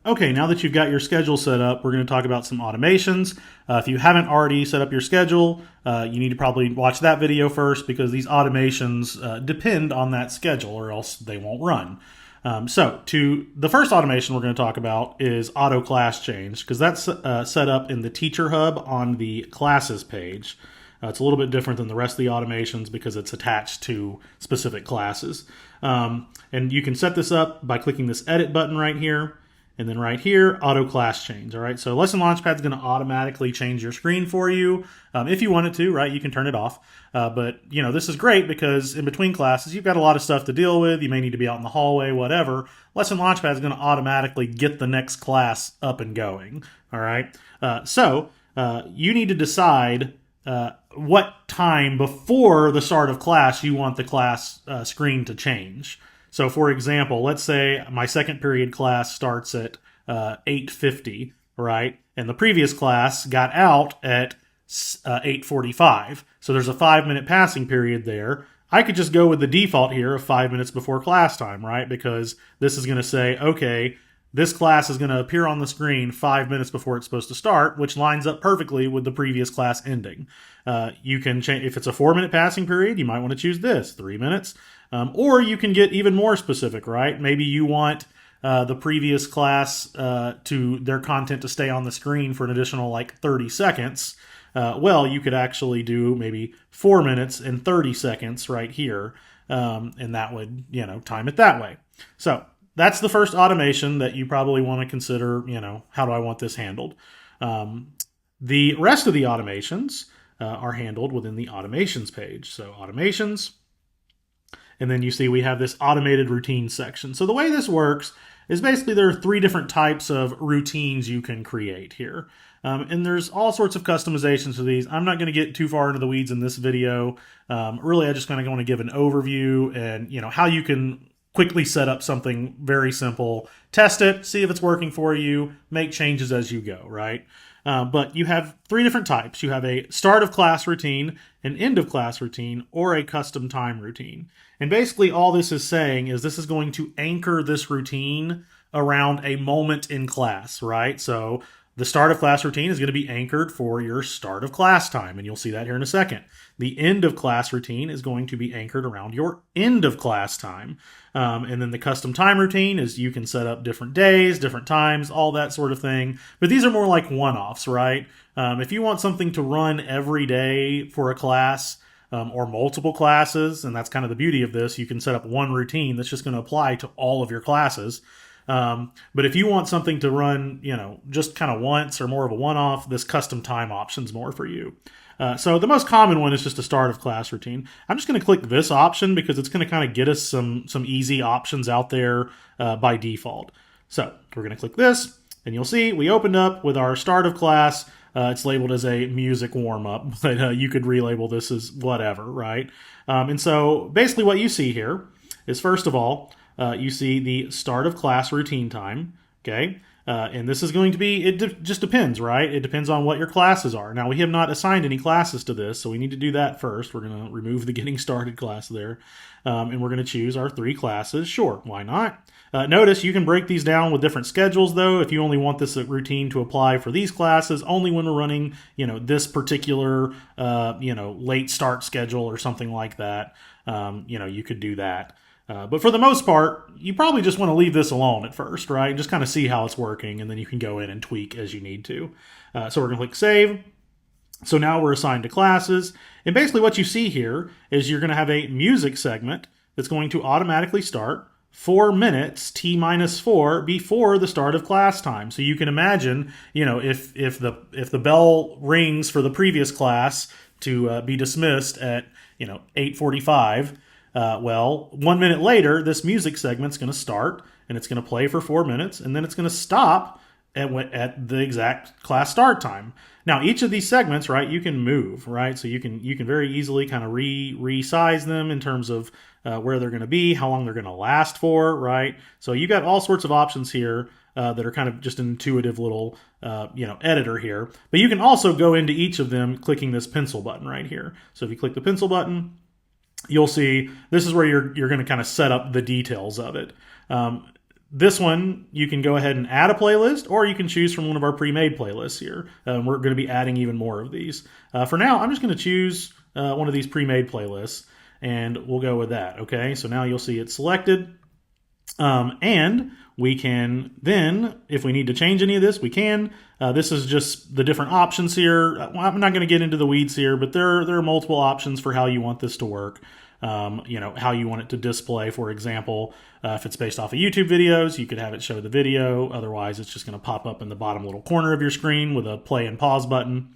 Okay, now that you've got your schedule set up, we're going to talk about some automations. If you haven't already set up your schedule, you need to probably watch that video first because these automations depend on that schedule or else they won't run. So the first automation we're going to talk about is auto class change because that's set up in the teacher hub on the classes page. It's a little bit different than the rest of the automations because it's attached to specific classes. And you can set this up by clicking this edit button right here. And then right here, auto class change. All right, so Lesson Launchpad is going to automatically change your screen for you. If you want it to, right, you can turn it off. But, this is great because in between classes, you've got a lot of stuff to deal with. You may need to be out in the hallway, whatever. Lesson Launchpad is going to automatically get the next class up and going. All right, so you need to decide what time before the start of class you want the class screen to change. So for example, let's say my second period class starts at 8:50, right? And the previous class got out at 8:45. So there's a 5-minute passing period there. I could just go with the default here of 5 minutes before class time, right? Because this is going to say, okay, this class is going to appear on the screen 5 minutes before it's supposed to start, which lines up perfectly with the previous class ending. You can change, if it's a 4-minute passing period, you might want to choose this, 3 minutes. Or you can get even more specific, right? Maybe you want the previous class to their content to stay on the screen for an additional like 30 seconds. Well, you could actually do maybe 4 minutes and 30 seconds right here. And that would, time it that way. So that's the first automation that you probably want to consider, how do I want this handled? The rest of the automations are handled within the automations page. So automations, and then you see we have this automated routine section. So the way this works is basically there are 3 different types of routines you can create here. And there's all sorts of customizations to these. I'm not going to get too far into the weeds in this video. Really, I just kind of want to give an overview and how you can quickly set up something very simple, test it, see if it's working for you, make changes as you go, right? But you have 3 different types. You have a start of class routine, an end of class routine, or a custom time routine. And basically all this is saying is this is going to anchor this routine around a moment in class, right? So the start of class routine is going to be anchored for your start of class time, and you'll see that here in a second. The end of class routine is going to be anchored around your end of class time. And then the custom time routine is you can set up different days, different times, all that sort of thing. But these are more like one-offs, right? If you want something to run every day for a class, or multiple classes, and that's kind of the beauty of this, you can set up one routine that's just going to apply to all of your classes. But if you want something to run, just kind of once or more of a one-off, this custom time option's more for you. So the most common one is just a start of class routine. I'm just going to click this option because it's going to kind of get us some easy options out there by default. So we're going to click this, and you'll see we opened up with our start of class. It's labeled as a music warm-up, but you could relabel this as whatever, right? And so basically what you see here is, first of all, you see the start of class routine time, okay? And this is going to be, it just depends, right? It depends on what your classes are. Now, we have not assigned any classes to this, so we need to do that first. We're going to remove the getting started class there, and we're going to choose our 3 classes. Sure, why not? Notice you can break these down with different schedules, though. If you only want this routine to apply for these classes, only when we're running, this particular, late start schedule or something like that, you could do that. But for the most part, you probably just want to leave this alone at first, right? Just kind of see how it's working, and then you can go in and tweak as you need to. So we're going to click Save. So now we're assigned to classes. And basically what you see here is you're going to have a music segment that's going to automatically start 4 minutes T-4 before the start of class time. So you can imagine, if the bell rings for the previous class to be dismissed at 8:45, well, 1 minute later, this music segment's going to start, and it's going to play for 4 minutes, and then it's going to stop at the exact class start time. Now, each of these segments, right, you can move, right? So you can very easily kind of resize them in terms of where they're going to be, how long they're going to last for, right? So you got all sorts of options here that are kind of just an intuitive little, editor here. But you can also go into each of them clicking this pencil button right here. So if you click the pencil button, you'll see this is where you're going to kind of set up the details of it. This one, you can go ahead and add a playlist, or you can choose from one of our pre-made playlists here. We're going to be adding even more of these. For now, I'm just going to choose one of these pre-made playlists, and we'll go with that. Okay, so now you'll see it selected. And we can then, if we need to change any of this, we can. This is just the different options here. I'm not going to get into the weeds here, but there are multiple options for how you want this to work. How you want it to display. For example, if it's based off of YouTube videos, you could have it show the video. Otherwise, it's just going to pop up in the bottom little corner of your screen with a play and pause button.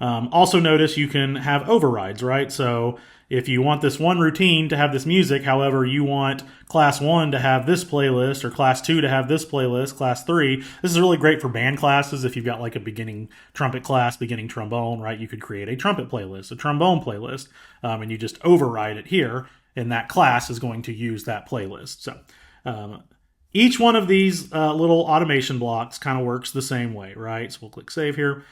Also notice you can have overrides, right? So if you want this one routine to have this music, however, you want class 1 to have this playlist, or class 2 to have this playlist, class 3. This is really great for band classes. If you've got like a beginning trumpet class, beginning trombone, right? You could create a trumpet playlist, a trombone playlist, and you just override it here, and that class is going to use that playlist. So each one of these little automation blocks kind of works the same way, right? So we'll click save here.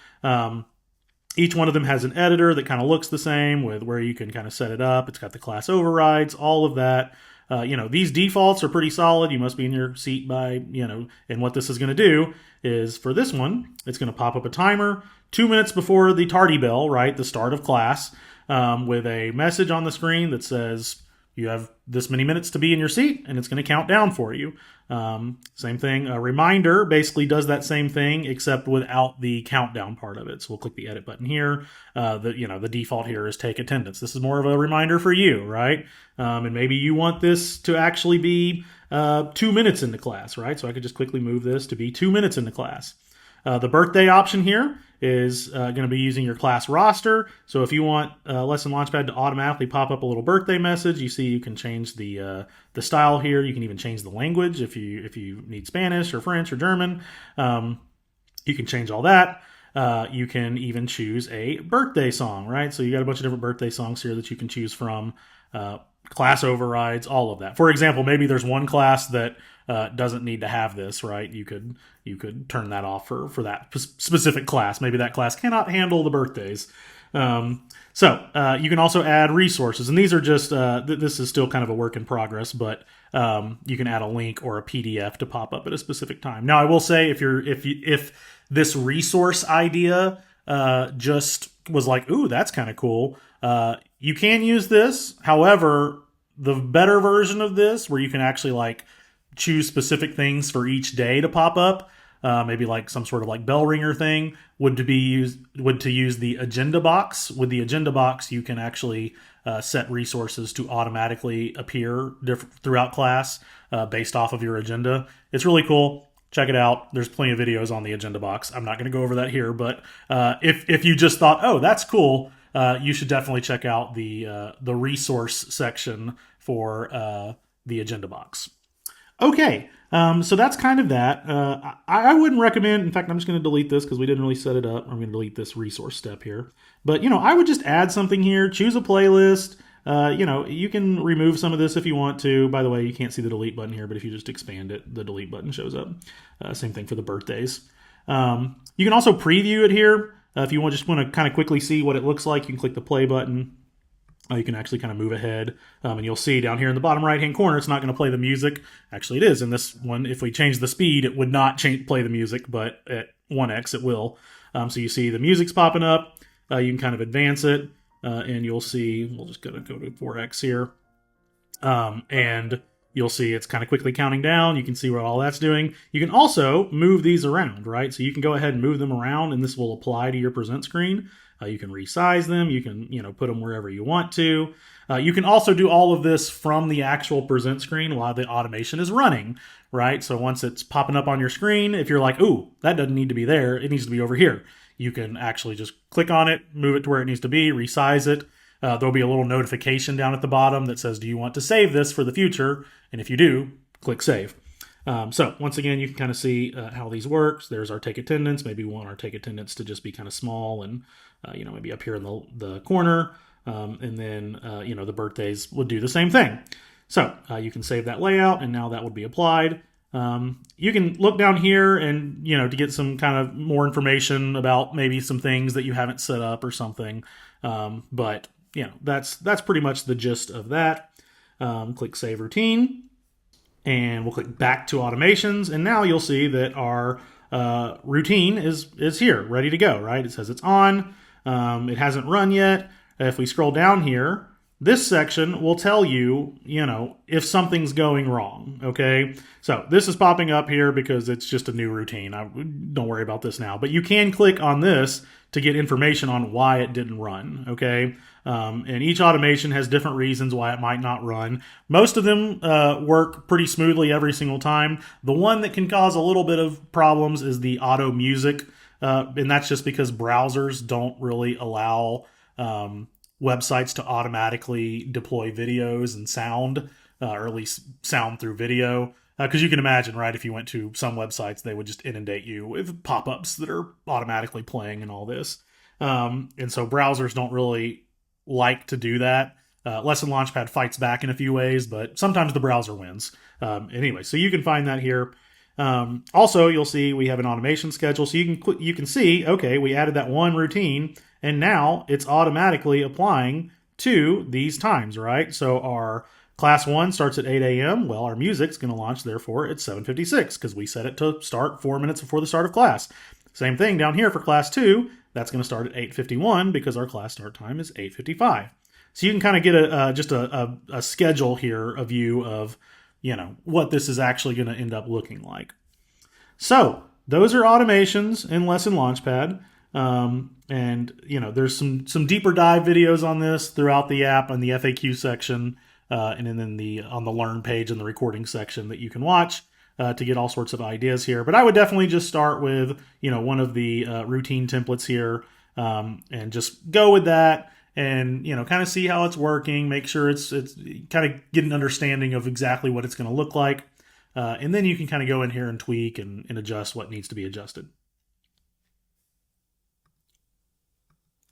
Each one of them has an editor that kind of looks the same, with where you can kind of set it up. It's got the class overrides, all of that. These defaults are pretty solid. You must be in your seat by, and what this is going to do is, for this one, it's going to pop up a timer 2 minutes before the tardy bell, right, the start of class, with a message on the screen that says, you have this many minutes to be in your seat, and it's going to count down for you. Same thing. A reminder basically does that same thing, except without the countdown part of it. So we'll click the edit button here. The default here is take attendance. This is more of a reminder for you, right? And maybe you want this to actually be 2 minutes into class, right? So I could just quickly move this to be 2 minutes into class. The birthday option here is going to be using your class roster. So if you want Lesson Launchpad to automatically pop up a little birthday message, you see you can change the style here. You can even change the language if you need Spanish or French or German. You can change all that. You can even choose a birthday song, right? So you got a bunch of different birthday songs here that you can choose from. Class overrides, all of that. For example, maybe there's one class that doesn't need to have this, right? You could turn that off for that specific class. Maybe that class cannot handle the birthdays. So you can also add resources, and these are just this is still kind of a work in progress, but you can add a link or a PDF to pop up at a specific time. Now, I will say, if this resource idea just was like, ooh, that's kind of cool, you can use this. However, the better version of this, where you can actually like choose specific things for each day to pop up, maybe like some sort of like bell ringer thing, would to use the agenda box. With the agenda box, you can actually set resources to automatically appear throughout class based off of your agenda. It's really cool. Check it out. There's plenty of videos on the agenda box. I'm not going to go over that here, but if you just thought, oh, that's cool, you should definitely check out the resource section for the agenda box. Okay, so that's kind of that. I wouldn't recommend, in fact, I'm just going to delete this because we didn't really set it up. I'm going to delete this resource step here. But, I would just add something here, choose a playlist. You can remove some of this if you want to. By the way, you can't see the delete button here, but if you just expand it, the delete button shows up. Same thing for the birthdays. You can also preview it here. If you just want to kind of quickly see what it looks like, you can click the play button. You can actually kind of move ahead, and you'll see down here in the bottom right-hand corner, it's not going to play the music. Actually, it is. In this one, if we change the speed, it would not play the music, but at 1x, it will. So you see the music's popping up. You can kind of advance it, and you'll see, we'll just go to 4x here, and you'll see it's kind of quickly counting down. You can see what all that's doing. You can also move these around, right? So you can go ahead and move them around, and this will apply to your present screen. You can resize them. You can, put them wherever you want to. You can also do all of this from the actual present screen while the automation is running, right? So once it's popping up on your screen, if you're like, ooh, that doesn't need to be there, it needs to be over here, you can actually just click on it, move it to where it needs to be, resize it. There'll be a little notification down at the bottom that says, do you want to save this for the future? And if you do, click save. So once again, you can kind of see how these work. There's our take attendance. Maybe we want our take attendance to just be kind of small and, maybe up here in the corner. And then, the birthdays would do the same thing. So you can save that layout, and now that would be applied. You can look down here and, to get some kind of more information about maybe some things that you haven't set up or something. But, that's pretty much the gist of that. Click Save Routine. and we'll click back to automations, and now you'll see that our routine is here, ready to go, right? It says it's on. It hasn't run yet. If we scroll down here, this section will tell you, if something's going wrong, okay? So this is popping up here because it's just a new routine. Don't worry about this now. But you can click on this to get information on why it didn't run, okay? And each automation has different reasons why it might not run. Most of them work pretty smoothly every single time. The one that can cause a little bit of problems is the auto music, and that's just because browsers don't really allow websites to automatically deploy videos and sound, or at least sound through video. Because you can imagine, right, if you went to some websites, they would just inundate you with pop-ups that are automatically playing and all this. And so browsers don't really like to do that. Lesson Launchpad fights back in a few ways, but sometimes the browser wins. Anyway, so you can find that here. Also, you'll see we have an automation schedule, so you can see, okay, we added that one routine, and now it's automatically applying to these times, right? So our class 1 starts at 8 a.m. Well, our music's going to launch, therefore, at 7:56 because we set it to start 4 minutes before the start of class. Same thing down here for class 2. That's going to start at 8:51 because our class start time is 8:55. So you can kind of get just a schedule here, a view of what this is actually going to end up looking like. So those are automations in Lesson Launchpad. And there's some deeper dive videos on this throughout the app on the FAQ section, and then on the Learn page in the recording section that you can watch to get all sorts of ideas here. But I would definitely just start with one of the routine templates here, and just go with that, and kind of see how it's working. Make sure it's kind of get an understanding of exactly what it's going to look like, and then you can kind of go in here and tweak and adjust what needs to be adjusted.